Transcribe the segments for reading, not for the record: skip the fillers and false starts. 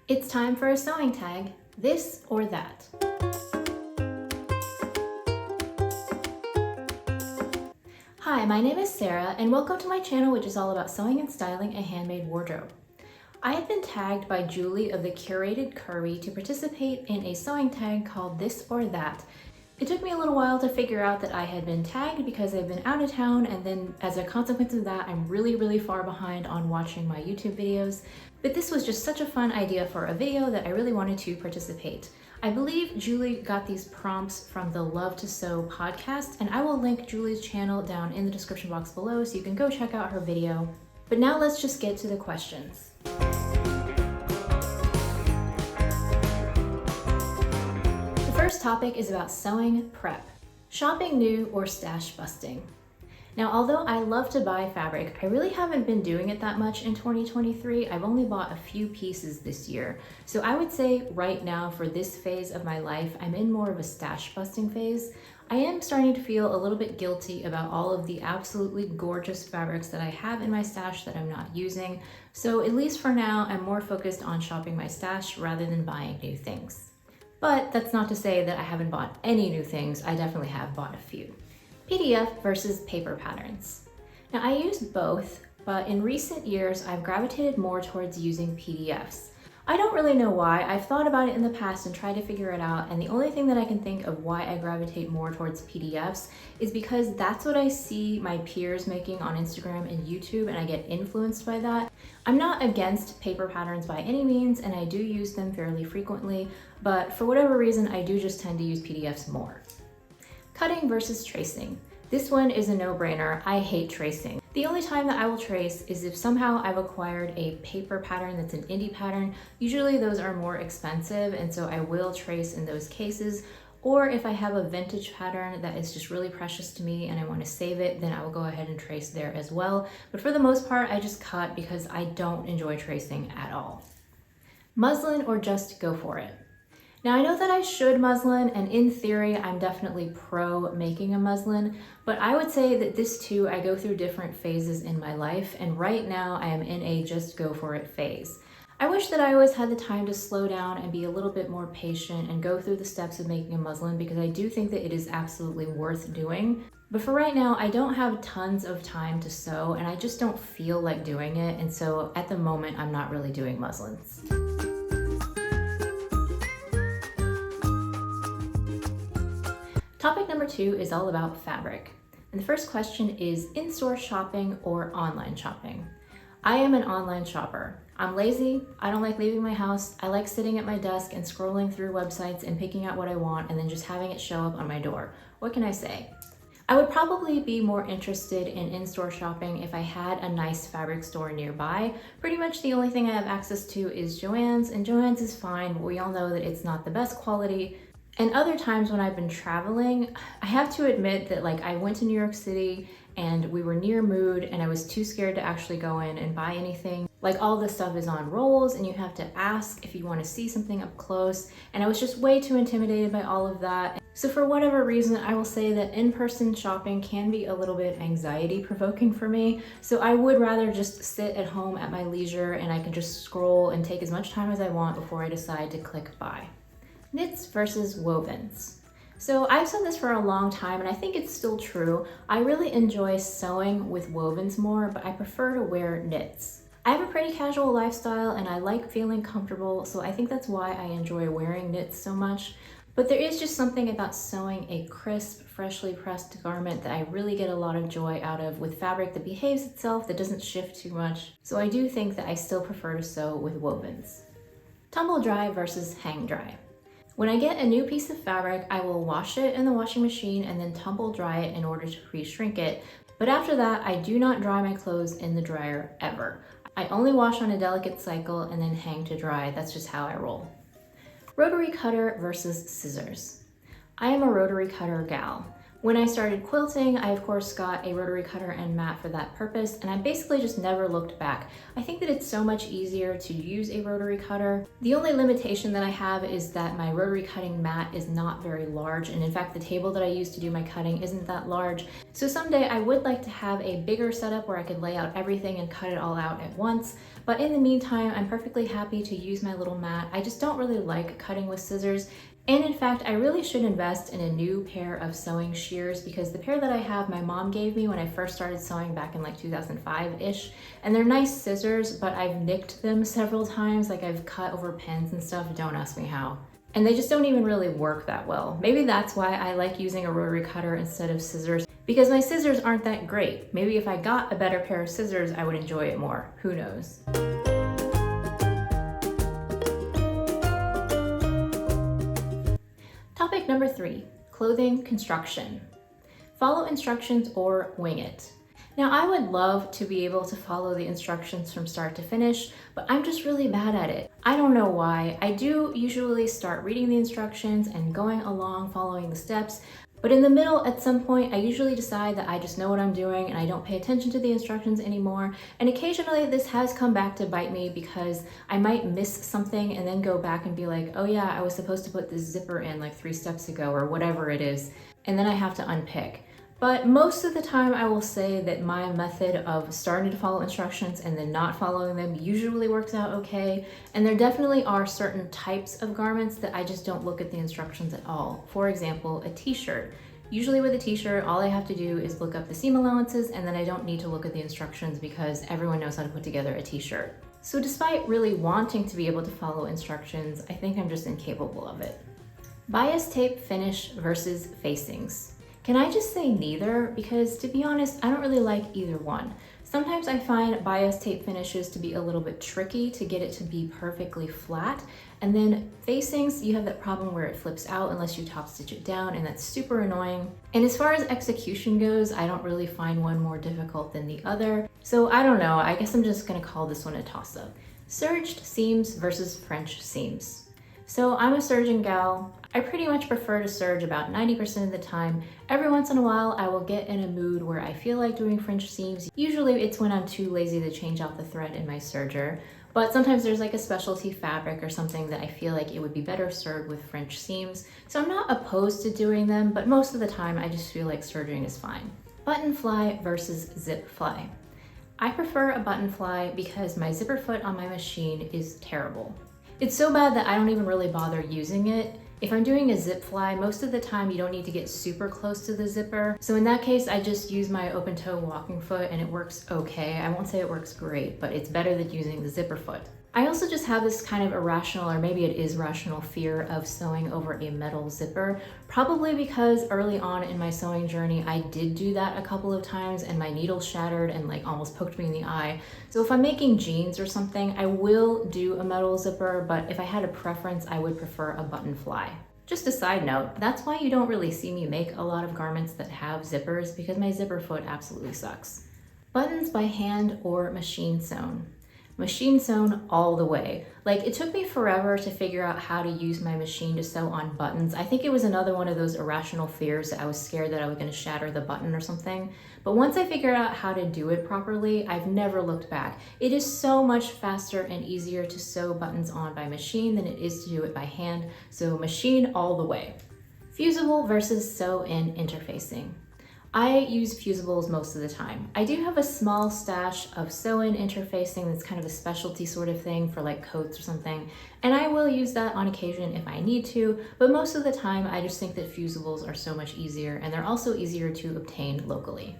It's time for a sewing tag, this or that. Hi, my name is Sarah, and welcome to my channel, which is all about sewing and styling a handmade wardrobe. I have been tagged by Julie of the Curated Curvy to participate in a sewing tag called This or That. It took me a little while to figure out that I had been tagged because I've been out of town, and then as a consequence of that, I'm really far behind on watching my YouTube videos. But this was just such a fun idea for a video that I really wanted to participate. I believe Julie got these prompts from the Love to Sew podcast, and I will link Julie's channel down in the description box below so you can go check out her video. But now let's just get to the questions. The first topic is about sewing prep. Shopping new or stash busting? Now, although I love to buy fabric, I really haven't been doing it that much in 2023. I've only bought a few pieces this year. So I would say right now for this phase of my life, I'm in more of a stash busting phase. I am starting to feel a little bit guilty about all of the absolutely gorgeous fabrics that I have in my stash that I'm not using. So at least for now, I'm more focused on shopping my stash rather than buying new things. But that's not to say that I haven't bought any new things. I definitely have bought a few. PDF versus paper patterns. Now, I use both, but in recent years, I've gravitated more towards using PDFs. I don't really know why. I've thought about it in the past and tried to figure it out, and the only thing that I can think of why I gravitate more towards PDFs is because that's what I see my peers making on Instagram and YouTube, and I get influenced by that. I'm not against paper patterns by any means, and I do use them fairly frequently, but for whatever reason, I do just tend to use PDFs more. Cutting versus tracing. This one is a no-brainer. I hate tracing. The only time that I will trace is if somehow I've acquired a paper pattern that's an indie pattern. Usually those are more expensive, and so I will trace in those cases. Or if I have a vintage pattern that is just really precious to me and I want to save it, then I will go ahead and trace there as well. But for the most part, I just cut because I don't enjoy tracing at all. Muslin or just go for it? Now, I know that I should muslin, and in theory, I'm definitely pro making a muslin, but I would say that this too, I go through different phases in my life, and right now I am in a just go for it phase. I wish that I always had the time to slow down and be a little bit more patient and go through the steps of making a muslin, because I do think that it is absolutely worth doing. But for right now, I don't have tons of time to sew, and I just don't feel like doing it, and so at the moment, I'm not really doing muslins. Topic number 2 is all about fabric. And the first question is in-store shopping or online shopping? I am an online shopper. I'm lazy, I don't like leaving my house, I like sitting at my desk and scrolling through websites and picking out what I want and then just having it show up on my door. What can I say? I would probably be more interested in in-store shopping if I had a nice fabric store nearby. Pretty much the only thing I have access to is Joann's, and Joann's is fine, but we all know that it's not the best quality. And other times when I've been traveling, I have to admit that I went to New York City and we were near Mood and I was too scared to actually go in and buy anything. All this stuff is on rolls and you have to ask if you want to see something up close. And I was just way too intimidated by all of that. So for whatever reason, I will say that in-person shopping can be a little bit anxiety provoking for me. So I would rather just sit at home at my leisure and I can just scroll and take as much time as I want before I decide to click buy. Knits versus wovens. So I've said this for a long time and I think it's still true. I really enjoy sewing with wovens more, but I prefer to wear knits. I have a pretty casual lifestyle and I like feeling comfortable, so I think that's why I enjoy wearing knits so much. But there is just something about sewing a crisp, freshly pressed garment that I really get a lot of joy out of, with fabric that behaves itself, that doesn't shift too much. So I do think that I still prefer to sew with wovens. Tumble dry versus hang dry. When I get a new piece of fabric, I will wash it in the washing machine and then tumble dry it in order to pre-shrink it. But after that, I do not dry my clothes in the dryer ever. I only wash on a delicate cycle and then hang to dry. That's just how I roll. Rotary cutter versus scissors. I am a rotary cutter gal. When I started quilting, I of course got a rotary cutter and mat for that purpose, and I basically just never looked back. I think that it's so much easier to use a rotary cutter. The only limitation that I have is that my rotary cutting mat is not very large, and in fact the table that I use to do my cutting isn't that large, So someday I would like to have a bigger setup where I could lay out everything and cut it all out at once. But in the meantime, I'm perfectly happy to use my little mat. I just don't really like cutting with scissors. And in fact, I really should invest in a new pair of sewing shears because the pair that I have, my mom gave me when I first started sewing back in like 2005-ish. And they're nice scissors, but I've nicked them several times. Like I've cut over pens and stuff, don't ask me how. And they just don't even really work that well. Maybe that's why I like using a rotary cutter instead of scissors, because my scissors aren't that great. Maybe if I got a better pair of scissors, I would enjoy it more. Who knows? Topic number 3, clothing construction. Follow instructions or wing it. Now, I would love to be able to follow the instructions from start to finish, but I'm just really bad at it. I don't know why. I do usually start reading the instructions and going along following the steps, but in the middle, at some point, I usually decide that I just know what I'm doing and I don't pay attention to the instructions anymore. And occasionally this has come back to bite me because I might miss something and then go back and be like, oh yeah, I was supposed to put this zipper in like 3 steps ago or whatever it is. And then I have to unpick. But most of the time I will say that my method of starting to follow instructions and then not following them usually works out okay. And there definitely are certain types of garments that I just don't look at the instructions at all. For example, a t-shirt. Usually with a t-shirt, all I have to do is look up the seam allowances and then I don't need to look at the instructions because everyone knows how to put together a t-shirt. So despite really wanting to be able to follow instructions, I think I'm just incapable of it. Bias tape finish versus facings. Can I just say neither? Because to be honest, I don't really like either one. Sometimes I find bias tape finishes to be a little bit tricky to get it to be perfectly flat. And then facings, you have that problem where it flips out unless you top stitch it down, and that's super annoying. And as far as execution goes, I don't really find one more difficult than the other. So I don't know, I guess I'm just gonna call this one a toss-up. Serged seams versus French seams. So I'm a serging gal. I pretty much prefer to serge about 90% of the time. Every once in a while, I will get in a mood where I feel like doing French seams. Usually it's when I'm too lazy to change out the thread in my serger. But sometimes there's like a specialty fabric or something that I feel like it would be better served with French seams. So I'm not opposed to doing them, but most of the time I just feel like serging is fine. Button fly versus zip fly. I prefer a button fly because my zipper foot on my machine is terrible. It's so bad that I don't even really bother using it. If I'm doing a zip fly, most of the time you don't need to get super close to the zipper. So in that case, I just use my open toe walking foot and it works okay. I won't say it works great, but it's better than using the zipper foot. I also just have this kind of irrational, or maybe it is rational, fear of sewing over a metal zipper, probably because early on in my sewing journey, I did do that a couple of times and my needle shattered and like almost poked me in the eye. So if I'm making jeans or something, I will do a metal zipper, but if I had a preference, I would prefer a button fly. Just a side note, that's why you don't really see me make a lot of garments that have zippers, because my zipper foot absolutely sucks. Buttons by hand or machine sewn. Machine sewn all the way. Like, it took me forever to figure out how to use my machine to sew on buttons. I think it was another one of those irrational fears that I was scared that I was going to shatter the button or something. But once I figured out how to do it properly, I've never looked back. It is so much faster and easier to sew buttons on by machine than it is to do it by hand. So machine all the way. Fusible versus sew-in interfacing. I use fusibles most of the time. I do have a small stash of sew-in interfacing that's kind of a specialty sort of thing for like coats or something, and I will use that on occasion if I need to, but most of the time I just think that fusibles are so much easier, and they're also easier to obtain locally.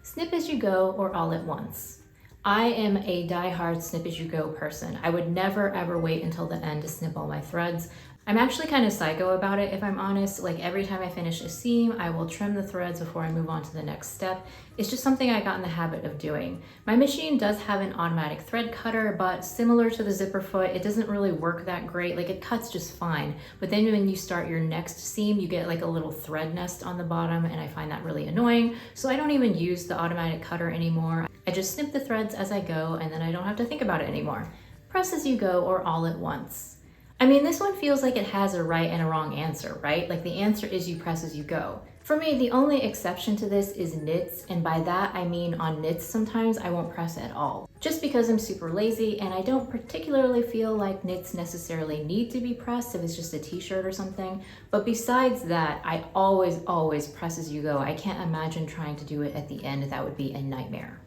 Snip as you go or all at once. I am a die-hard snip as you go person. I would never ever wait until the end to snip all my threads. I'm actually kind of psycho about it, if I'm honest. Like, every time I finish a seam, I will trim the threads before I move on to the next step. It's just something I got in the habit of doing. My machine does have an automatic thread cutter, but similar to the zipper foot, it doesn't really work that great. Like, it cuts just fine. But then when you start your next seam, you get like a little thread nest on the bottom, and I find that really annoying. So I don't even use the automatic cutter anymore. I just snip the threads as I go, and then I don't have to think about it anymore. Press as you go or all at once. I mean, this one feels like it has a right and a wrong answer, right? Like the answer is you press as you go. For me, the only exception to this is knits, and by that I mean on knits sometimes I won't press at all. Just because I'm super lazy and I don't particularly feel like knits necessarily need to be pressed if it's just a t-shirt or something. But besides that, I always press as you go. I can't imagine trying to do it at the end. That would be a nightmare.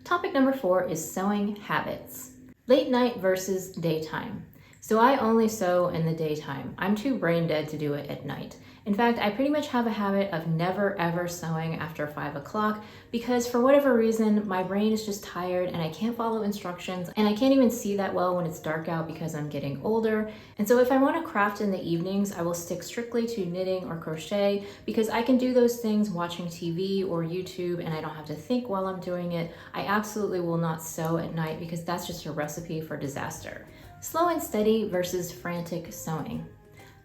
Topic number 4 is sewing habits. Late night versus daytime. So I only sew in the daytime. I'm too brain dead to do it at night. In fact, I pretty much have a habit of never ever sewing after 5 o'clock because for whatever reason, my brain is just tired and I can't follow instructions and I can't even see that well when it's dark out because I'm getting older. And so if I want to craft in the evenings, I will stick strictly to knitting or crochet because I can do those things watching TV or YouTube and I don't have to think while I'm doing it. I absolutely will not sew at night because that's just a recipe for disaster. Slow and steady versus frantic sewing.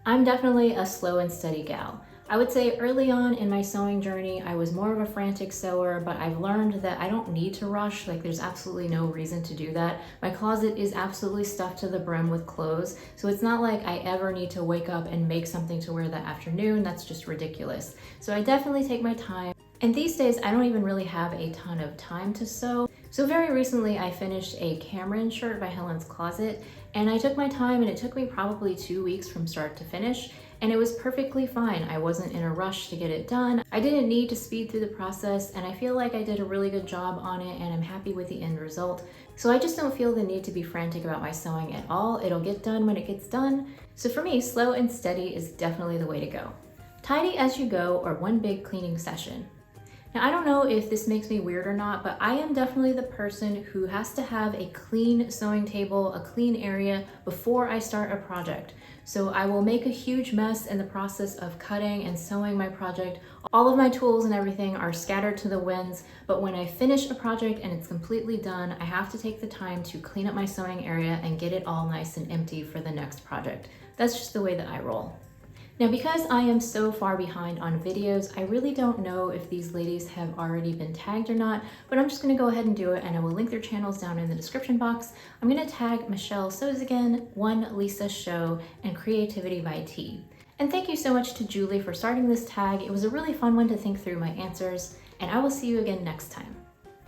I'm definitely a slow and steady gal. I would say early on in my sewing journey, I was more of a frantic sewer, but I've learned that I don't need to rush. Like there's absolutely no reason to do that. My closet is absolutely stuffed to the brim with clothes, so it's not like I ever need to wake up and make something to wear that afternoon. That's just ridiculous. So I definitely take my time. And these days, I don't even really have a ton of time to sew. So very recently, I finished a Cameron shirt by Helen's Closet, and I took my time and it took me probably 2 weeks from start to finish, and it was perfectly fine. I wasn't in a rush to get it done. I didn't need to speed through the process, and I feel like I did a really good job on it, and I'm happy with the end result. So I just don't feel the need to be frantic about my sewing at all. It'll get done when it gets done. So for me, slow and steady is definitely the way to go. Tidy as you go or one big cleaning session. Now, I don't know if this makes me weird or not, but I am definitely the person who has to have a clean sewing table, a clean area before I start a project. So I will make a huge mess in the process of cutting and sewing my project. All of my tools and everything are scattered to the winds, but when I finish a project and it's completely done, I have to take the time to clean up my sewing area and get it all nice and empty for the next project. That's just the way that I roll. Now, because I am so far behind on videos, I really don't know if these ladies have already been tagged or not, but I'm just gonna go ahead and do it, and I will link their channels down in the description box. I'm gonna tag Michelle Sews Again, One Lisa Show, and Creativity by T. And thank you so much to Julie for starting this tag. It was a really fun one to think through my answers, and I will see you again next time.